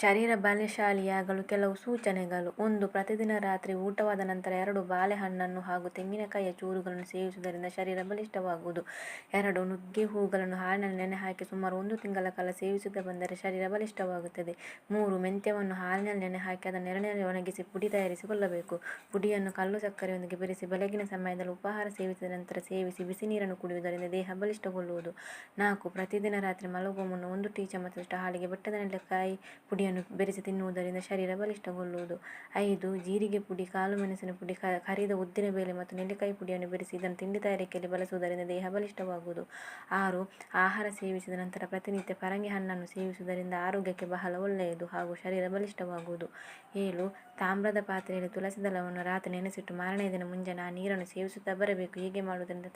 ಶರೀರ ಬಲಶಾಲಿಯಾಗಲು ಕೆಲವು ಸೂಚನೆಗಳು. 1. ಪ್ರತಿದಿನ ರಾತ್ರಿ ಊಟವಾದ ನಂತರ 2 ಬಾಳೆಹಣ್ಣನ್ನು ಹಾಗೂ ತೆಂಗಿನಕಾಯಿಯ ಚೂರುಗಳನ್ನು ಸೇವಿಸುವುದರಿಂದ ಶರೀರ ಬಲಿಷ್ಠವಾಗುವುದು. 2. ನುಗ್ಗೆ ಹೂಗಳನ್ನು ಹಾಲಿನಲ್ಲಿ ನೆನೆ ಹಾಕಿ ಸುಮಾರು 1 ತಿಂಗಳ ಕಾಲ ಸೇವಿಸುತ್ತಾ ಬಂದರೆ ಶರೀರ ಬಲಿಷ್ಠವಾಗುತ್ತದೆ. 3. ಮೆಂತ್ಯವನ್ನು ಹಾಲಿನಲ್ಲಿ ನೆನೆ ಹಾಕಿ ಅದನ್ನು ನೆರಳಿನಲ್ಲಿ ಒಣಗಿಸಿ ಪುಡಿ ತಯಾರಿಸಿಕೊಳ್ಳಬೇಕು. ಪುಡಿಯನ್ನು ಕಲ್ಲು ಸಕ್ಕರೆಯೊಂದಿಗೆ ಬೆರೆಸಿ ಬೆಳಗಿನ ಸಮಯದಲ್ಲಿ ಉಪಹಾರ ಸೇವಿಸಿದ ನಂತರ ಸೇವಿಸಿ ಬಿಸಿ ನೀರನ್ನು ಕುಡಿಯುವುದರಿಂದ ದೇಹ ಬಲಿಷ್ಠಗೊಳ್ಳುವುದು. 4. ಪ್ರತಿದಿನ ರಾತ್ರಿ ಮಲಗುವ ಮುನ್ನ 1 ಟೀ ಚಮಚದಷ್ಟು ಹಾಲಿಗೆ ಬೆಟ್ಟದ ನೆಲ್ಲಿಕಾಯಿ ಪುಡಿಯನ್ನು ಬೆರೆಸಿ ತಿನ್ನುವುದರಿಂದ ಶರೀರ ಬಲಿಷ್ಠಗೊಳ್ಳುವುದು. 5. ಜೀರಿಗೆ ಪುಡಿ, ಕಾಳು ಮೆಣಸಿನ ಪುಡಿ, ಕರಿದ ಉದ್ದಿನ ಬೇಳೆ ಮತ್ತು ನೆಲ್ಲಿಕಾಯಿ ಪುಡಿಯನ್ನು ಬೆರೆಸಿ ಇದನ್ನು ತಿಂಡಿ ತಯಾರಿಕೆಯಲ್ಲಿ ಬಳಸುವುದರಿಂದ ದೇಹ ಬಲಿಷ್ಠವಾಗುವುದು. 6. ಆಹಾರ ಸೇವಿಸಿದ ನಂತರ ಪ್ರತಿನಿತ್ಯ ಪರಂಗಿ ಹಣ್ಣನ್ನು ಸೇವಿಸುವುದರಿಂದ ಆರೋಗ್ಯಕ್ಕೆ ಬಹಳ ಒಳ್ಳೆಯದು ಹಾಗೂ ಶರೀರ ಬಲಿಷ್ಠವಾಗುವುದು. 7. ತಾಮ್ರದ ಪಾತ್ರೆಯಲ್ಲಿ ತುಳಸಿ ದಳವನ್ನು ರಾತ್ರಿ ನೆನೆಸಿಟ್ಟು ಮಾರನೆಯ ದಿನ ಮುಂಜಾನೆ ಆ ನೀರನ್ನು ಸೇವಿಸುತ್ತಾ ಬರಬೇಕು. ಹೀಗೆ ಮಾಡುವುದರಿಂದ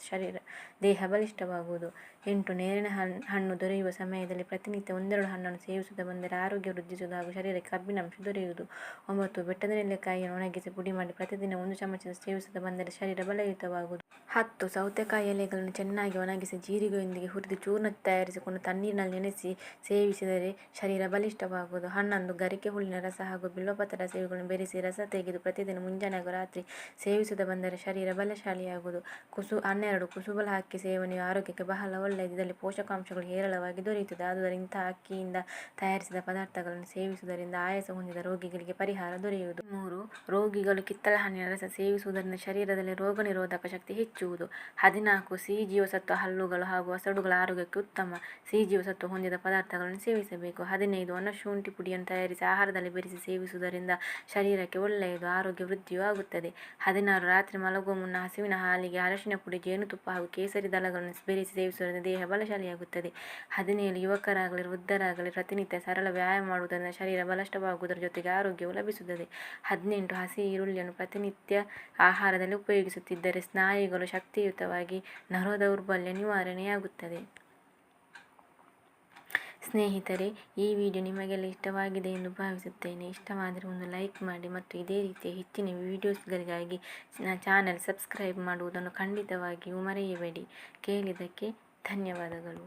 ದೇಹ ಬಲಿಷ್ಠವಾಗುವುದು. 8. ನೇರಿನ ಹಣ್ಣು ದೊರೆಯುವ ಸಮಯದಲ್ಲಿ ಪ್ರತಿನಿತ್ಯ 1-2 ಹಣ್ಣನ್ನು ಸೇವಿಸುತ್ತಾ ಬಂದರೆ ಆರೋಗ್ಯ ವೃದ್ಧಿಸುವುದು ಹಾಗೂ ಶರೀರಕ್ಕೆ ಕಬ್ಬಿಣಾಂಶ ದೊರೆಯುವುದು. 9. ಬೆಟ್ಟದ ನೆಲ್ಲಿಕಾಯಿಯನ್ನು ಒಣಗಿಸಿ ಪುಡಿ ಮಾಡಿ ಪ್ರತಿದಿನ 1 ಚಮಚದಷ್ಟು ಸೇವಿಸುತ್ತಾ ಬಂದರೆ ಶರೀರ ಬಲಯುತವಾಗುವುದು. 10. ಸೌತೆಕಾಯಿ ಎಲೆಗಳನ್ನು ಚೆನ್ನಾಗಿ ಒಣಗಿಸಿ ಜೀರಿಗೆಯೊಂದಿಗೆ ಹುರಿದು ಚೂರ್ಣ ತಯಾರಿಸಿಕೊಂಡು ತಣ್ಣೀರಿನಲ್ಲಿ ನೆನೆಸಿ ಸೇವಿಸಿದರೆ ಶರೀರ ಬಲಿಷ್ಠವಾಗುವುದು. 11. ಗರಿಕೆ ಹುಲ್ಲಿನ ರಸ ಹಾಗೂ ಬಿಲ್ವಪತ್ರೆ ಸೇವೆಗಳನ್ನು ಬೆರೆಸಿ ರಸ ತೆಗೆದು ಪ್ರತಿದಿನ ಮುಂಜಾನೆ ಹಾಗೂ ರಾತ್ರಿ ಸೇವಿಸುತ್ತಾ ಬಂದರೆ ಶರೀರ ಬಲಶಾಲಿಯಾಗುವುದು. 12. ಕುಸುಬಲ ಅಕ್ಕಿ ಸೇವನೆಯು ಆರೋಗ್ಯಕ್ಕೆ ಬಹಳ ಒಳ್ಳೆಯದು. ಇದರಲ್ಲಿ ಪೋಷಕಾಂಶಗಳು ಹೇರಳವಾಗಿ ದೊರೆಯುತ್ತದೆ. ಆದುದರಿಂದ ಇಂತಹ ಅಕ್ಕಿಯಿಂದ ತಯಾರಿಸಿದ ಪದಾರ್ಥಗಳನ್ನು ಸೇವಿಸುವುದರಿಂದ ಆಯಾಸ ಹೊಂದಿದ ರೋಗಿಗಳಿಗೆ ಪರಿಹಾರ ದೊರೆಯುವುದು. 3. ರೋಗಿಗಳು ಕಿತ್ತಳೆ ಹಣ್ಣಿನ ರಸ ಸೇವಿಸುವುದರಿಂದ ಶರೀರದಲ್ಲಿ ರೋಗ ನಿರೋಧಕ ಶಕ್ತಿ ಹೆಚ್ಚುವುದು. 14. ಸಿಹಿ ಜೀವಸತ್ವ ಹಲ್ಲುಗಳು ಹಾಗೂ ವಸಡುಗಳ ಆರೋಗ್ಯಕ್ಕೆ ಉತ್ತಮ. ಸಿಹಿ ಜೀವಸತ್ವ ಹೊಂದಿದ ಪದಾರ್ಥಗಳನ್ನು ಸೇವಿಸಬೇಕು. 15. ಒಣಶುಂಠಿ ಪುಡಿಯನ್ನು ತಯಾರಿಸಿ ಆಹಾರದಲ್ಲಿ ಬೆರೆಸಿ ಸೇವಿಸುವುದರಿಂದ ಶರೀರಕ್ಕೆ ಒಳ್ಳೆಯದು, ಆರೋಗ್ಯ ವೃದ್ಧಿಯೂ ಆಗುತ್ತದೆ. 16. ರಾತ್ರಿ ಮಲಗುವ ಮುನ್ನ ಹಸುವಿನ ಹಾಲಿಗೆ ಅರಶಿನ ಪುಡಿ, ಜೇನುತುಪ್ಪ ಹಾಗೂ ಕೇಸರಿ ದಳಗಳನ್ನು ಬೆರೆಸಿ ಸೇವಿಸುವುದರಿಂದ ದೇಹ ಬಲಶಾಲಿಯಾಗುತ್ತದೆ. 17. ಯುವಕರಾಗಲಿ ವೃದ್ಧರಾಗಲಿ ಪ್ರತಿನಿತ್ಯ ಸರಳ ವ್ಯಾಯಾಮ ಮಾಡುವುದರಿಂದ ಶರೀರ ಬಲಿಷ್ಠವಾಗುವುದರ ಜೊತೆಗೆ ಆರೋಗ್ಯವು ಲಭಿಸುತ್ತದೆ. 18. ಹಸಿ ಈರುಳ್ಳಿಯನ್ನು ಪ್ರತಿನಿತ್ಯ ಆಹಾರದಲ್ಲಿ ಉಪಯೋಗಿಸುತ್ತಿದ್ದರೆ ಸ್ನಾಯುಗಳು ಶಕ್ತಿಯುತವಾಗಿ ನರದೌರ್ಬಲ್ಯ ನಿವಾರಣೆಯಾಗುತ್ತದೆ. ಸ್ನೇಹಿತರೆ, ಈ ವಿಡಿಯೋ ನಿಮಗೆಲ್ಲ ಇಷ್ಟವಾಗಿದೆ ಎಂದು ಭಾವಿಸುತ್ತೇನೆ. ಇಷ್ಟವಾದರೆ ಒಂದು ಲೈಕ್ ಮಾಡಿ ಮತ್ತು ಇದೇ ರೀತಿಯ ಹೆಚ್ಚಿನ ವಿಡಿಯೋಸ್ಗಳಿಗಾಗಿ ಚಾನೆಲ್ ಸಬ್ಸ್ಕ್ರೈಬ್ ಮಾಡುವುದನ್ನು ಖಂಡಿತವಾಗಿಯೂ ಮರೆಯಬೇಡಿ. ಕೇಳಿದ್ದಕ್ಕೆ ಧನ್ಯವಾದಗಳು.